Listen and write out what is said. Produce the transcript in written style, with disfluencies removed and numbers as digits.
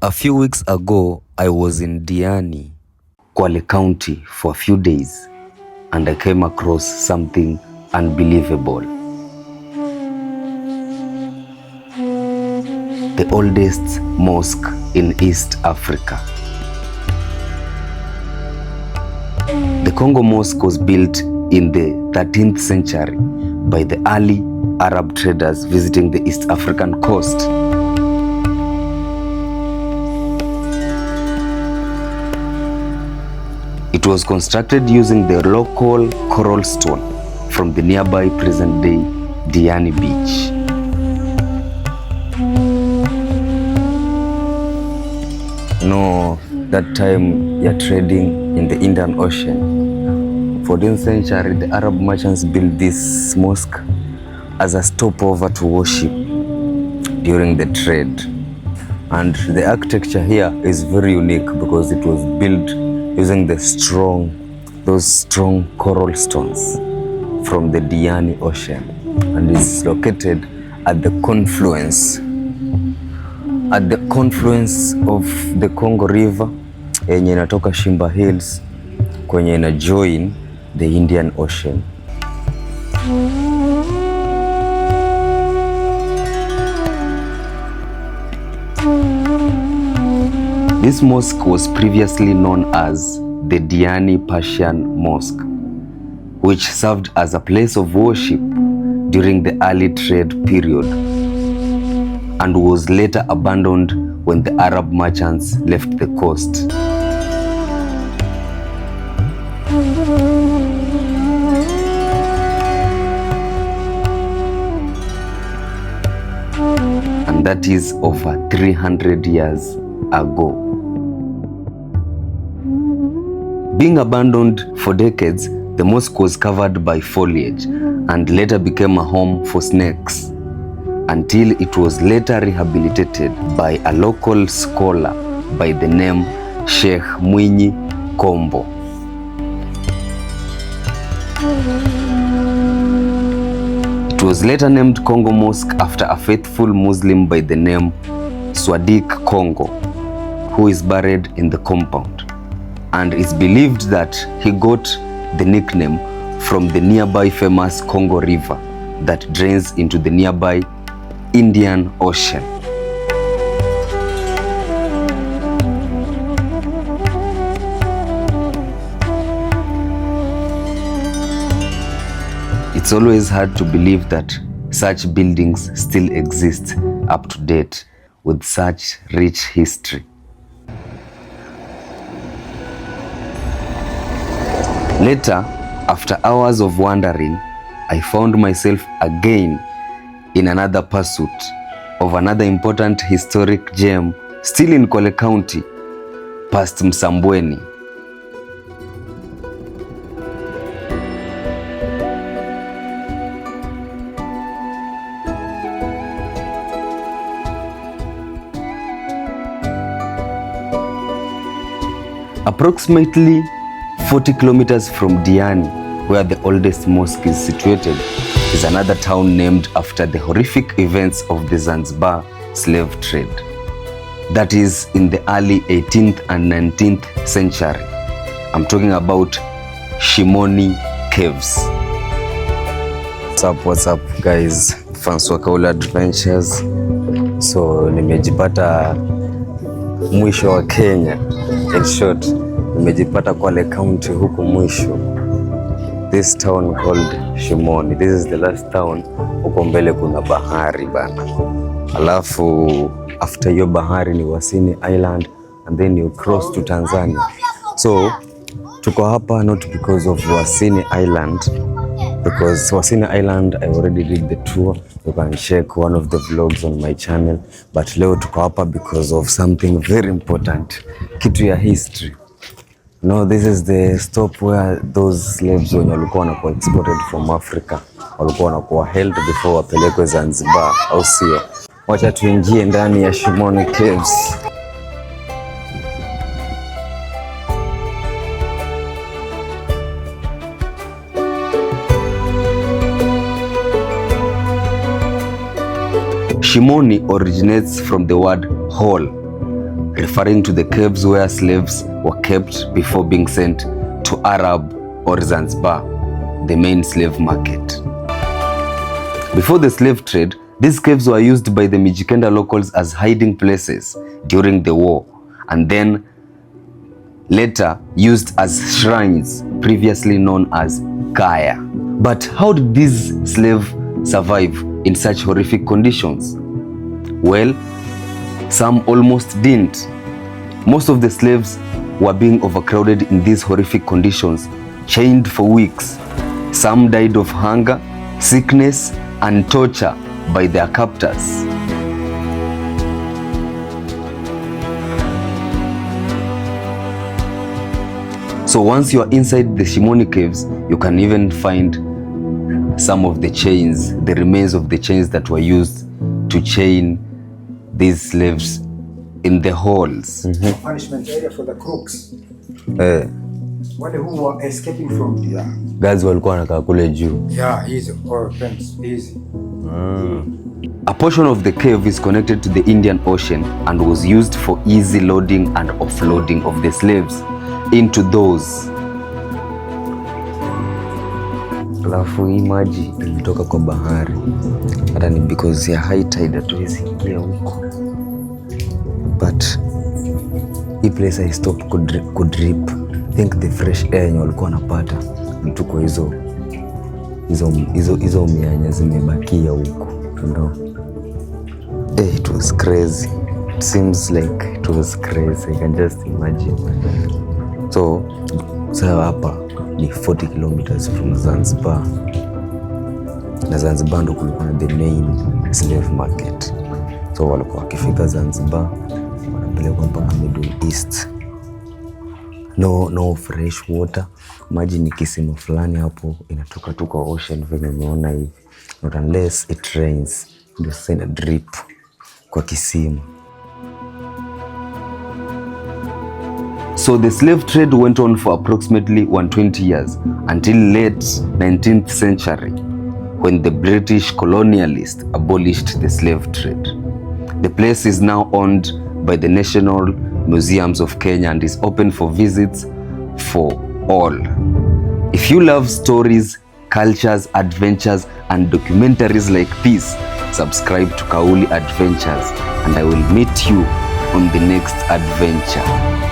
A few weeks ago, I was in Diani, Kwale County for a few days, and I came across something unbelievable. The oldest mosque in East Africa. The Congo Mosque was built in the 13th century by the early Arab traders visiting the East African coast. It was constructed using the local coral stone from the nearby present-day Diani beach. No, that time you're trading in the Indian Ocean. 14th century, the Arab merchants built this mosque as a stopover to worship during the trade. And the architecture here is very unique because it was built using those strong coral stones from the Diani Ocean, and is located at the confluence of the Congo River yenye inatoka Shimba Hills kwenye ina join the Indian Ocean. This mosque was previously known as the Diani Persian Mosque, which served as a place of worship during the early trade period and was later abandoned when the Arab merchants left the coast. And that is over 300 years ago. Being abandoned for decades, the mosque was covered by foliage and later became a home for snakes, until it was later rehabilitated by a local scholar by the name Sheikh Mwinyi Kombo. It was later named Congo Mosque after a faithful Muslim by the name Swadik Congo, who is buried in the compound. And it's believed that he got the nickname from the nearby famous Congo River that drains into the nearby Indian Ocean. It's always hard to believe that such buildings still exist up to date with such rich history. Later, after hours of wandering, I found myself again in another pursuit of another important historic gem still in Kwale County, past Msambweni. Approximately 40 kilometers from Diani, where the oldest mosque is situated, is another town named after the horrific events of the Zanzibar slave trade. That is in the early 18th and 19th century. I'm talking about Shimoni Caves. What's up guys? Fans wa Kaula Adventures. So nimejipata mwisho wa Kenya. In short, nimejipata Kwale County huku mwisho. This town called Shimoni. This is the last town. Huko mbele kuna bahari bana. Alafu after hiyo bahari ni Wasini Island, and then you cross to Tanzania. So tuko hapa not because of Wasini Island, because Wasini Island I already did the tour. You can check one of the vlogs on my channel. But leo tuko hapa because of something very important. Kitu ya history. No, this is the stop where those slaves wenye walikuwa wanakuwa exported from Africa walikuwa wanakuwa held before wapelekwe Zanzibar, au sio? Wacha tuingie ndani ya Shimoni Caves. Shimoni originates from the word hole, referring to the caves where slaves were kept before being sent to Arab or Zanzibar, the main slave market. Before the slave trade, these caves were used by the Mijikenda locals as hiding places during the war, and then later used as shrines, previously known as kaya. But how did these slaves survive in such horrific conditions? Well, some almost didn't. Most of the slaves were being overcrowded in these horrific conditions, chained for weeks. Some died of hunger, sickness, and torture by their captors. So once you are inside the Shimoni Caves, you can even find some of the chains, the remains of the chains that were used to chain these slaves in the halls. Punishment area for the crooks. Wale who were escaping from the guys walikuwa wanakaa kule juu. Yeah, easy or fence, easy. A portion of the cave is connected to the Indian Ocean and was used for easy loading and offloading of the slaves into those. Alafu hii maji ilitoka kwa bahari, hata ni because ya high tide hatuwezi ingia huko, but hii place I stop kudrip. I think the fresh air yenye walikuwa wanapata mtu kwa hizo mianya zimebakia huko, you know. It was crazy. It seems like it was crazy. I can just imagine. So hapa ni 40 kilometers from Zanzibar, na Zanzibar ndo kulikuwa na the main slave market. So walikuwa wakifika Zanzibar wanapelekwa mpaka Middle East. No fresh water. Maji ni kisima fulani hapo inatoka tu kwa ocean venye umeona hivi, not unless it rains, ndio sasa ina drip kwa kisima. So the slave trade went on for approximately 120 years until late 19th century, when the British colonialists abolished the slave trade. The place is now owned by the National Museums of Kenya and is open for visits for all. If you love stories, cultures, adventures, and documentaries like this, subscribe to Kauli Adventures, and I will meet you on the next adventure.